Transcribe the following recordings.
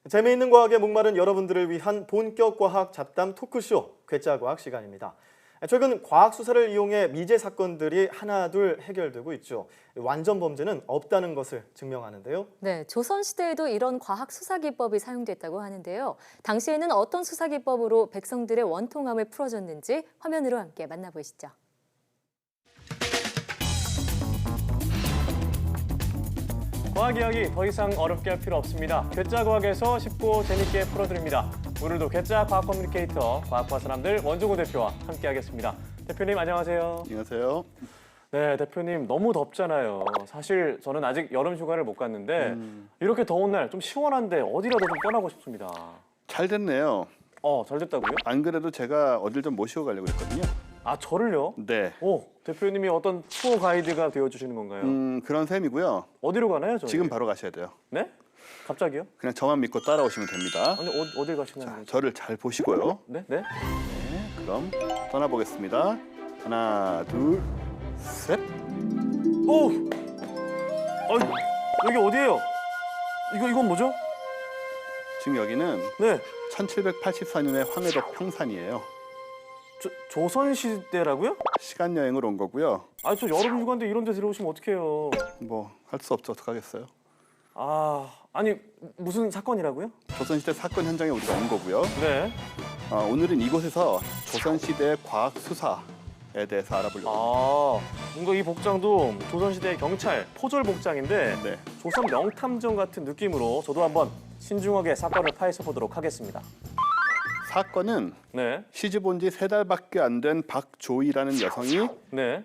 재미있는 과학에 목마른 여러분들을 위한 본격 과학 잡담 토크쇼 괴짜과학 시간입니다. 최근 과학 수사를 이용해 미제 사건들이 하나둘 해결되고 있죠. 완전 범죄는 없다는 것을 증명하는데요. 네, 조선시대에도 이런 과학 수사 기법이 사용됐다고 하는데요. 당시에는 어떤 수사 기법으로 백성들의 원통함을 풀어줬는지 화면으로 함께 만나보시죠. 과학 이야기 더 이상 어렵게 할 필요 없습니다. 괴짜 과학에서 쉽고 재밌게 풀어드립니다. 오늘도 괴짜 과학 커뮤니케이터 과학과 사람들 원종호 대표와 함께하겠습니다. 대표님 안녕하세요. 안녕하세요. 네, 대표님 너무 덥잖아요. 사실 저는 아직 여름 휴가를 못 갔는데 이렇게 더운 날 좀 시원한데 어디라도 좀 떠나고 싶습니다. 잘 됐네요. 잘 됐다고요? 안 그래도 제가 어딜 좀 모시고 가려고 했거든요. 아, 저를요? 네. 대표님이 어떤 투어 가이드가 되어주시는 건가요? 그런 셈이고요. 어디로 가나요, 저희? 지금 바로 가셔야 돼요. 네? 갑자기요? 그냥 저만 믿고 따라오시면 됩니다. 아니, 어딜 가시나요? 자, 저를 잘 보시고요. 네? 네? 네, 그럼 떠나보겠습니다. 하나, 둘, 셋. 오! 여기 어디예요? 이건 뭐죠? 지금 여기는 네. 1784년의 황해도 평산이에요. 조선시대라고요? 시간 여행으로 온 거고요. 아, 저 여름 휴가인데 이런 데 들어오시면 어떡해요. 뭐 할 수 없죠. 어떡하겠어요. 아니 무슨 사건이라고요? 조선시대 사건 현장에 우리가 온 거고요. 네. 오늘은 이곳에서 조선시대 과학 수사에 대해서 알아보려고 합니다. 뭔가 이 복장도 조선시대 경찰 포졸 복장인데 네. 조선 명탐정 같은 느낌으로 저도 한번 신중하게 사건을 파헤쳐 보도록 하겠습니다. 사건은 네. 시집 온 지 3달밖에 안 된 박조이라는 여성이 네.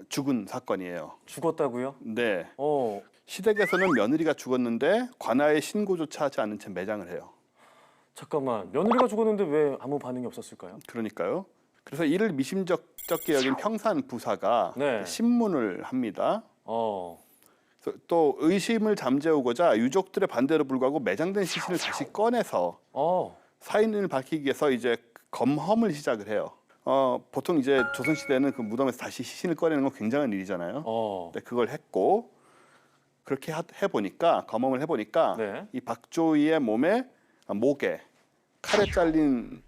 죽은 사건이에요. 죽었다고요? 네. 어. 시댁에서는 며느리가 죽었는데 관아에 신고조차 하지 않은 채 매장을 해요. 잠깐만. 며느리가 죽었는데 왜 아무 반응이 없었을까요? 그러니까요. 그래서 이를 미심쩍게 여긴 평산 부사가 네. 신문을 합니다. 어. 그래서 또 의심을 잠재우고자 유족들의 반대로 불구하고 매장된 시신을 다시 꺼내서 사인을 밝히기 위해서 이제 검험을 시작을 해요. 보통 이제 조선시대는 그 무덤에서 다시 시신을 꺼내는 건 굉장한 일이잖아요. 근데 그걸 했고 그렇게 해보니까 검험을 해보니까 네. 이 박조이의 목에 칼에 잘린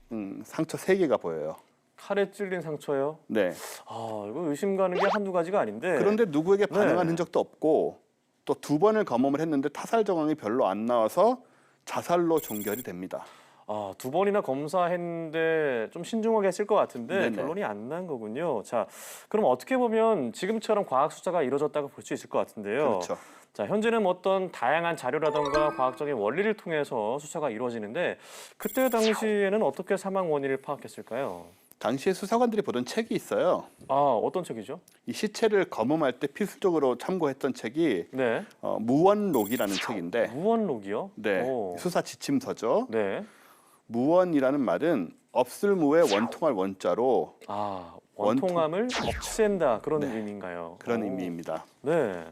상처 3개가 보여요. 칼에 찔린 상처요? 네. 이거 의심 가는 게 한두 가지가 아닌데. 그런데 누구에게 반응한 네. 흔적도 없고 또 2번을 검험을 했는데 타살 정황이 별로 안 나와서 자살로 종결이 됩니다. 2번이나 검사했는데 좀 신중하게 했을 것 같은데 네네. 결론이 안 난 거군요. 자, 그럼 어떻게 보면 지금처럼 과학 수사가 이루어졌다고 볼 수 있을 것 같은데요. 그렇죠. 자, 현재는 어떤 다양한 자료라던가 과학적인 원리를 통해서 수사가 이루어지는데 그때 당시에는 어떻게 사망 원인을 파악했을까요? 당시에 수사관들이 보던 책이 있어요. 어떤 책이죠? 이 시체를 검험할 때 필수적으로 참고했던 책이 네. 무원록이라는 책인데 무원록이요? 네, 오. 수사 지침서죠. 네. 무원이라는 말은 없을 무에 원통할 원자로 원통함을 없앤다 그런 네. 의미인가요? 그런 의미입니다. 네.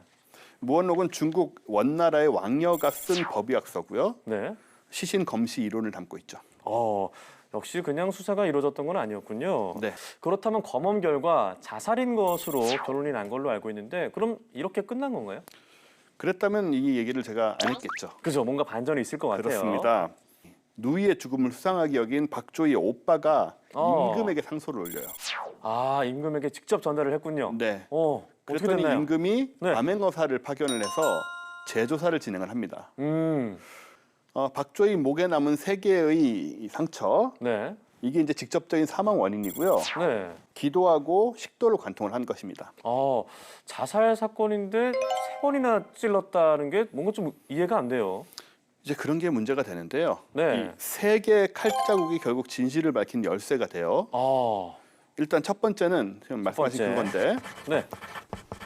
무원록은 중국 원나라의 왕녀가 쓴 법의학서고요. 네. 시신 검시 이론을 담고 있죠. 역시 그냥 수사가 이루어졌던 건 아니었군요. 네. 그렇다면 검험 결과 자살인 것으로 결론이 난 걸로 알고 있는데 그럼 이렇게 끝난 건가요? 그랬다면 이 얘기를 제가 안 했겠죠. 그죠. 뭔가 반전이 있을 것 같아요. 그렇습니다. 누이의 죽음을 수상하게 여긴 박조이의 오빠가 임금에게 상소를 올려요. 임금에게 직접 전달을 했군요. 네. 어떻게 그랬더니 됐나요? 임금이 네. 암행어사를 파견을 해서 재조사를 진행을 합니다. 음. 박조이 목에 남은 3개의 상처, 네. 이게 이제 직접적인 사망 원인이고요. 네. 기도하고 식도를 관통을 한 것입니다. 자살 사건인데 3번이나 찔렀다는 게 뭔가 좀 이해가 안 돼요. 이제 그런 게 문제가 되는데요. 네. 이 3개의 칼자국이 결국 진실을 밝힌 열쇠가 돼요. 일단 첫 번째는 지금 말씀하신 그건데 네.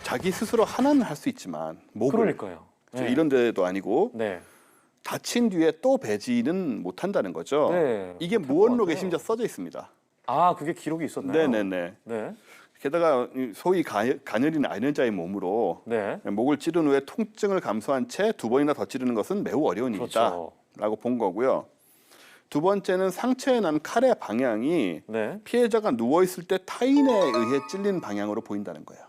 자기 스스로 하나는 할 수 있지만 목을 그러니까요. 네. 이런 데도 아니고 네. 다친 뒤에 또 배지는 못한다는 거죠. 네. 이게 못할 것 무원록에 같아요. 심지어 써져 있습니다. 그게 기록이 있었나요? 네네네. 네. 게다가 소위 가녀린 아녀자의 몸으로 네. 목을 찌른 후에 통증을 감수한 채 2번이나 더 찌르는 것은 매우 어려운 그렇죠. 일이다라고 본 거고요. 2번째는 상처에 난 칼의 방향이 네. 피해자가 누워 있을 때 타인에 의해 찔린 방향으로 보인다는 거예요.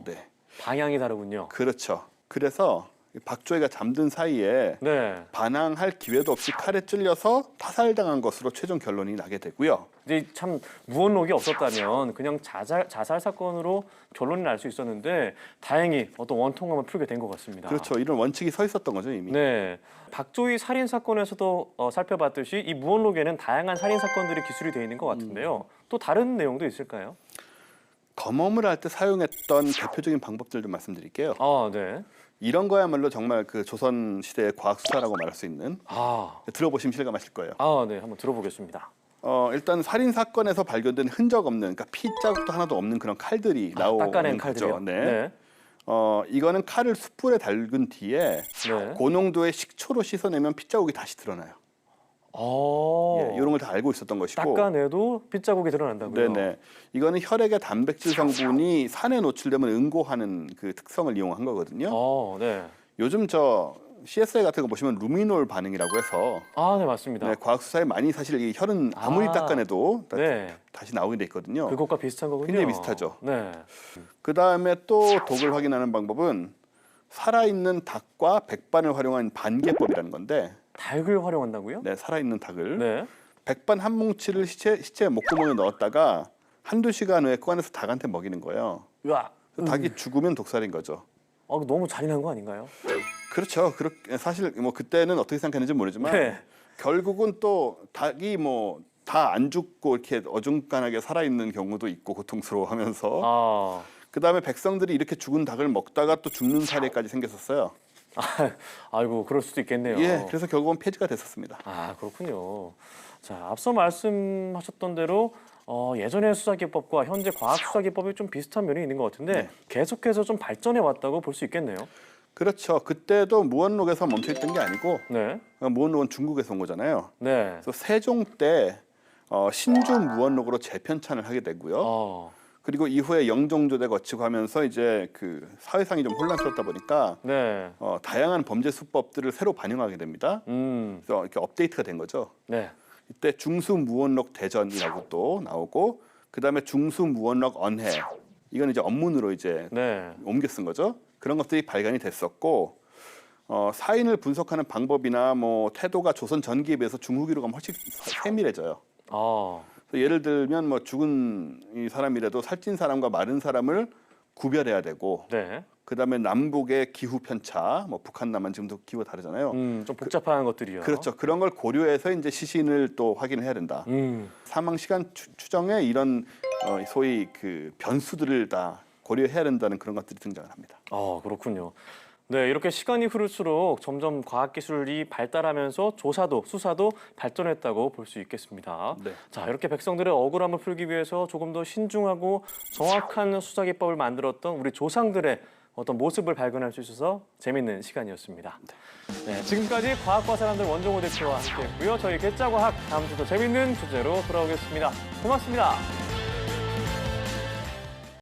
네, 방향이 다르군요. 그렇죠. 그래서 박조이가 잠든 사이에 네. 반항할 기회도 없이 칼에 찔려서 타살당한 것으로 최종 결론이 나게 되고요. 이제 참 무언록이 없었다면 그냥 자살 사건으로 결론이 날 수 있었는데 다행히 어떤 원통함을 풀게 된 것 같습니다. 그렇죠. 이런 원칙이 서 있었던 거죠 이미. 네. 박조이 살인 사건에서도 살펴봤듯이 이 무언록에는 다양한 살인 사건들이 기술이 되어 있는 것 같은데요. 또 다른 내용도 있을까요? 검험을 할 때 사용했던 대표적인 방법들 좀 말씀드릴게요. 아, 네. 이런 거야말로 정말 그 조선 시대의 과학 수사라고 말할 수 있는 들어보시면 실감하실 거예요. 네. 한번 들어보겠습니다. 일단 살인 사건에서 발견된 흔적 없는, 그러니까 피 자국도 하나도 없는 그런 칼들이 나오는 닦아낸 거죠. 칼들이요? 네. 이거는 칼을 숯불에 달군 뒤에 네. 고농도의 식초로 씻어내면 핏자국이 다시 드러나요. 이런 걸 다 알고 있었던 것이고. 닦아내도 핏자국이 드러난다고요? 네네. 이거는 혈액의 단백질 성분이 산에 노출되면 응고하는 그 특성을 이용한 거거든요. 네. 요즘 저 CSI 같은 거 보시면 루미놀 반응이라고 해서 네, 맞습니다. 네, 과학 수사에 많이 사실 이 혈은 아무리 닦아내도 네. 다시 나오게 돼 있거든요. 그것과 비슷한 거군요. 굉장히 비슷하죠. 네. 그 다음에 또 독을 확인하는 방법은 살아있는 닭과 백반을 활용한 반개법이라는 건데, 닭을 활용한다고요? 네, 살아있는 닭을 네. 백반 한 뭉치를 시체 목구멍에 넣었다가 한두 시간 후에 꺼내서 닭한테 먹이는 거예요. 으아. 닭이 죽으면 독살인 거죠. 너무 잔인한 거 아닌가요? 그렇죠. 그렇게 사실 뭐 그때는 어떻게 생각했는지 모르지만 네. 결국은 또 닭이 뭐 다 안 죽고 이렇게 어중간하게 살아있는 경우도 있고 고통스러워하면서 그다음에 백성들이 이렇게 죽은 닭을 먹다가 또 죽는 사례까지 생겼었어요. 아이고, 그럴 수도 있겠네요. 예, 그래서 결국은 폐지가 됐었습니다. 그렇군요. 자, 앞서 말씀하셨던 대로 예전의 수사기법과 현재 과학 수사기법이 좀 비슷한 면이 있는 것 같은데 네. 계속해서 좀 발전해 왔다고 볼 수 있겠네요. 그렇죠. 그때도 무원록에서 멈춰있던 게 아니고 네. 무원록은 중국에서 온 거잖아요. 네. 그래서 세종 때 신주 무원록으로 재편찬을 하게 되고요. 그리고 이후에 영종조대 거치고 하면서 이제 그 사회상이 좀 혼란스럽다 보니까 네. 다양한 범죄 수법들을 새로 반영하게 됩니다. 그래서 이렇게 업데이트가 된 거죠. 네. 이때 중수무원록 대전이라고 또 나오고, 그 다음에 중수무원록 언해, 이건 이제 업문으로 이제 네. 옮겨 쓴 거죠. 그런 것들이 발간이 됐었고, 사인을 분석하는 방법이나 뭐 태도가 조선 전기에 비해서 중후기로 가면 훨씬 세밀해져요. 예를 들면 뭐 죽은 이 사람이라도 살찐 사람과 마른 사람을 구별해야 되고, 네. 그다음에 남북의 기후 편차, 뭐 북한 남한 지금도 기후가 다르잖아요. 좀 복잡한 것들이요. 그렇죠. 그런 걸 고려해서 이제 시신을 또 확인을 해야 된다. 사망 시간 추정에 이런 소위 그 변수들을 다 고려해야 된다는 그런 것들이 등장을 합니다. 그렇군요. 네, 이렇게 시간이 흐를수록 점점 과학기술이 발달하면서 조사도 수사도 발전했다고 볼 수 있겠습니다. 네. 자, 이렇게 백성들의 억울함을 풀기 위해서 조금 더 신중하고 정확한 수사기법을 만들었던 우리 조상들의 어떤 모습을 발견할 수 있어서 재밌는 시간이었습니다. 네, 지금까지 과학과 사람들 원종호 대표와 함께했고요. 저희 괴짜과학 다음 주도 재밌는 주제로 돌아오겠습니다. 고맙습니다.